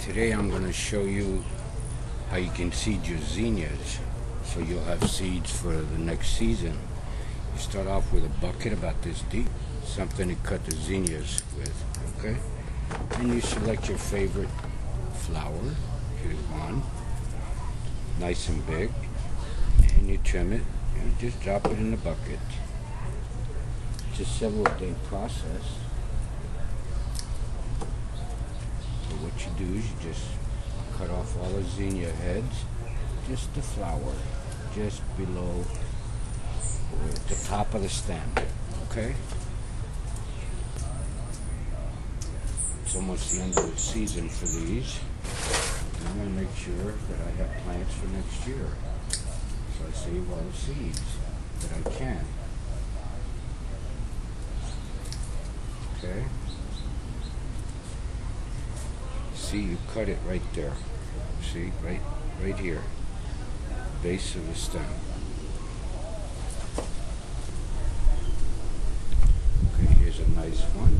Today I'm going to show you how you can seed your zinnias so you'll have seeds for the next season. You start off with a bucket about this deep, something to cut the zinnias with, okay? And you select your favorite flower. Here's one, nice and big, and you trim it and just drop it in the bucket. It's a several-day process. So what you do is you just cut off all the zinnia heads, just the flower, just below the top of the stem, okay? It's almost the end of the season for these. And I'm going to make sure that I have plants for next year. So I save all the seeds that I can. Okay? See, you cut it right there. See, right here. Base of the stem. Okay, here's a nice one.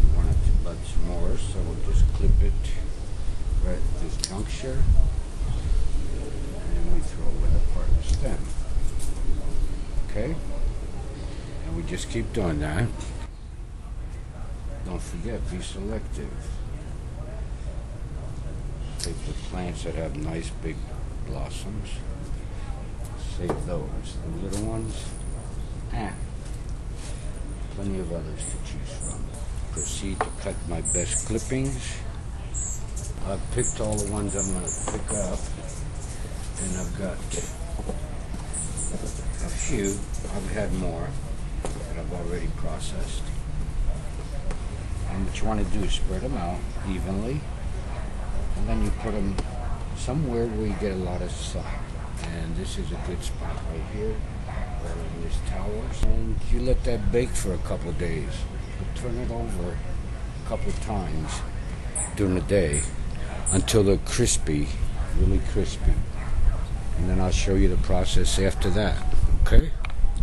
We want it to bud some more, so we'll just clip it right at this juncture. And then we throw in a part of the stem. Okay? And we just keep doing that. Don't forget, be selective. Take the plants that have nice big blossoms. Save those. The little ones, plenty of others to choose from. Proceed to cut my best clippings. I've picked all the ones I'm going to pick up, and I've got a few. I've had more that I've already processed. And what you want to do is spread them out evenly, and then you put them somewhere where you get a lot of sun. And this is a good spot right here, right in this tower. And you let that bake for a couple of days. You turn it over a couple of times during the day until they're crispy, really crispy. And then I'll show you the process after that, okay?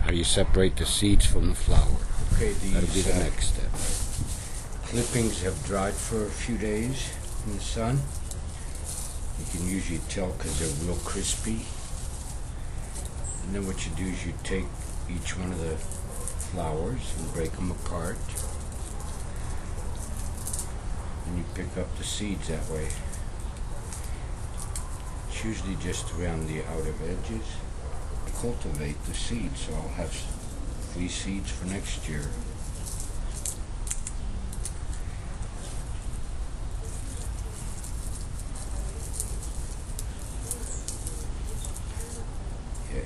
How you separate the seeds from the flower. Okay, that'll be the next step. Clippings have dried for a few days in the sun. You can usually tell because they're real crispy. And then what you do is you take each one of the flowers and break them apart. And you pick up the seeds that way. It's usually just around the outer edges. Cultivate the seeds, so I'll have free seeds for next year.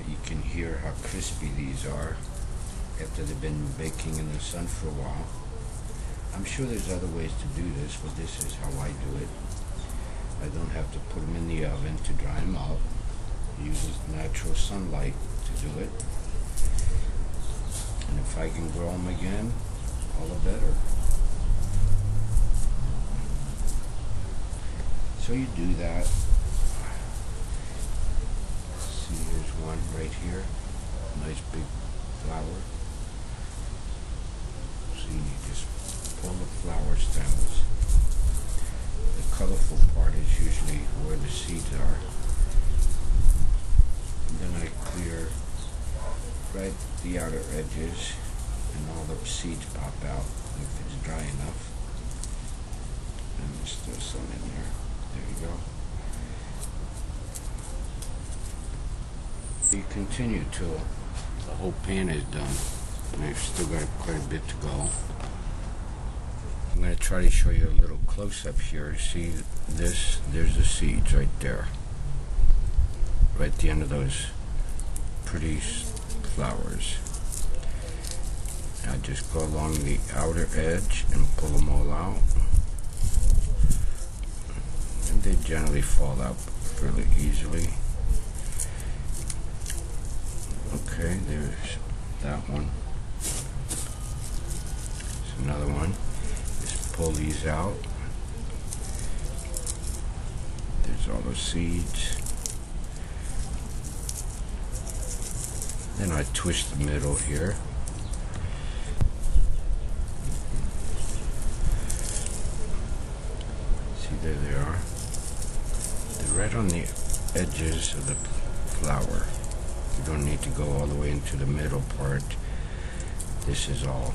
You can hear how crispy these are after they've been baking in the sun for a while. I'm sure there's other ways to do this, but this is how I do it. I don't have to put them in the oven to dry them out. It uses natural sunlight to do it. And if I can grow them again, all the better. So you do that. Here's one right here, nice big flower. See, you just pull the flower stems. The colorful part is usually where the seeds are. And then I clear right the outer edges, and all the seeds pop out if it's dry enough. And there's still some in there. There you go. You continue till the whole pan is done, and I've still got quite a bit to go. I'm going to try to show you a little close-up here. See this? There's the seeds right there, right at the end of those pretty flowers. I just go along the outer edge and pull them all out, and they generally fall out fairly easily. Okay, there's that one. There's another one. Just pull these out. There's all those seeds. Then I twist the middle here. right on the edges of the flower. You don't need to go all the way into the middle part. This is all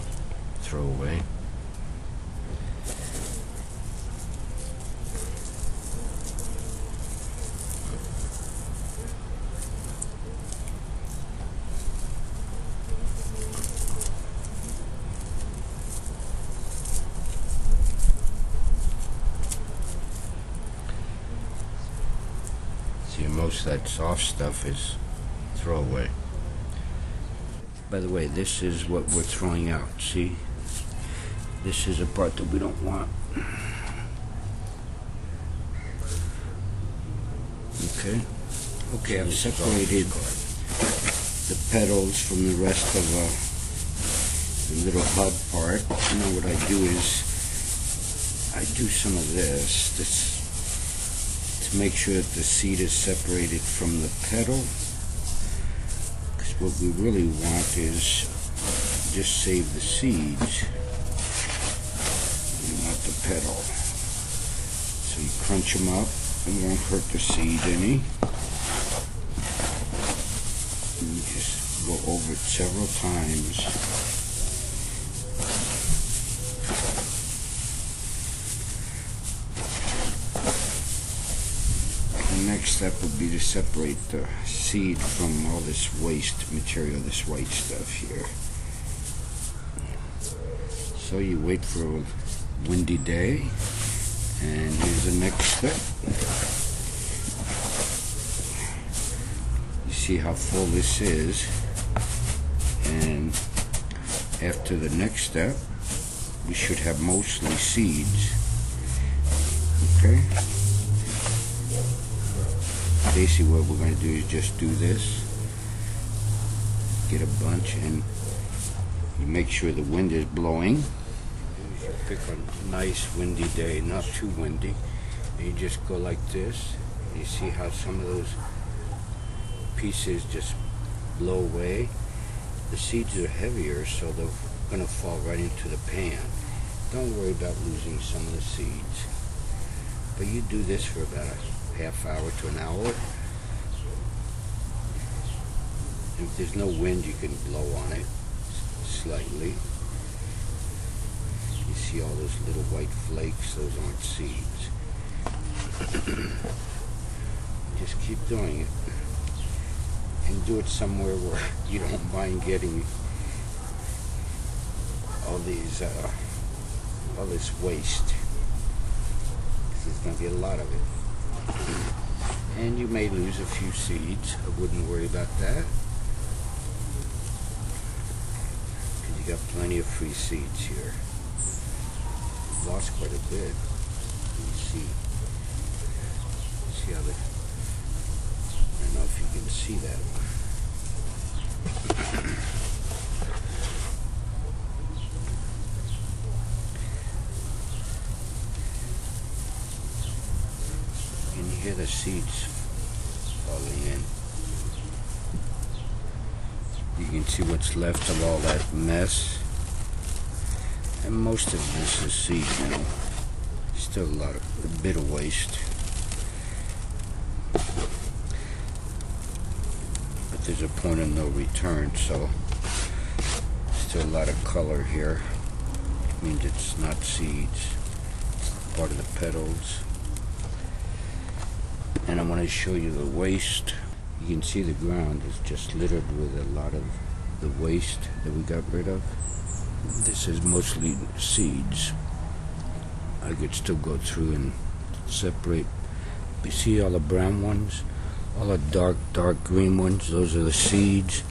throwaway. See, most of that soft stuff is throwaway. By the way, this is what we're throwing out. See? This is a part that we don't want. Okay? Okay, I've separated the petals from the rest of the little hub part. Now what I do is I do some of this to make sure that the seed is separated from the petal. Because what we really want is just save the seeds. We want the petal. So you crunch them up. It won't hurt the seed any. And you just go over it several times. The next step would be to separate the seed from all this waste material, this white stuff here. So you wait for a windy day, and here's the next step. You see how full this is, and after the next step, we should have mostly seeds. Okay? Basically what we're going to do is just do this, get a bunch, and you make sure the wind is blowing. You pick a nice windy day, not too windy, and you just go like this. You see how some of those pieces just blow away? The seeds are heavier, so they're going to fall right into the pan. Don't worry about losing some of the seeds. But you do this for about a half hour to an hour. If there's no wind, you can blow on it slightly. You see all those little white flakes? Those aren't seeds. Just keep doing it. And do it somewhere where you don't mind getting all this waste. There's going to be a lot of it. And you may lose a few seeds. I wouldn't worry about that. Because you got plenty of free seeds here. Lost quite a bit. You see how they... I don't know if you can see that. Can you hear the seeds falling in? You can see what's left of all that mess. And most of this is seed now. Still a bit of waste. But there's a point of no return, so still a lot of color here. It means it's not seeds. It's part of the petals. And I want to show you the waste. You can see the ground is just littered with a lot of the waste that we got rid of. This is mostly seeds. I could still go through and separate. You see all the brown ones? All the dark green ones, those are the seeds.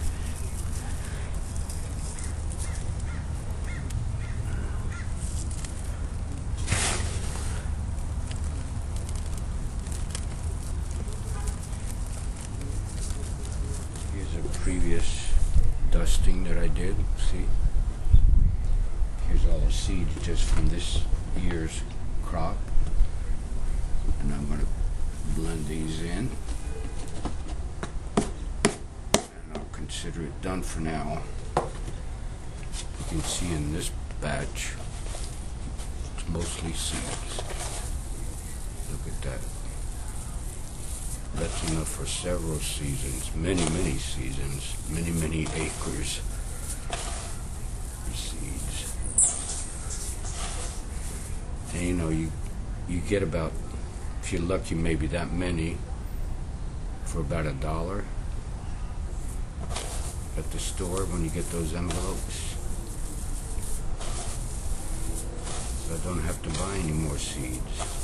Here's a previous dusting that I did, see? Here's all the seeds just from this year's crop. And I'm going to blend these in. And I'll consider it done for now. You can see in this batch, it's mostly seeds. Look at that. That's enough for several seasons, many seasons, many acres of seeds. And you know, you get about, if you're lucky, maybe that many for about $1 at the store when you get those envelopes. So I don't have to buy any more seeds.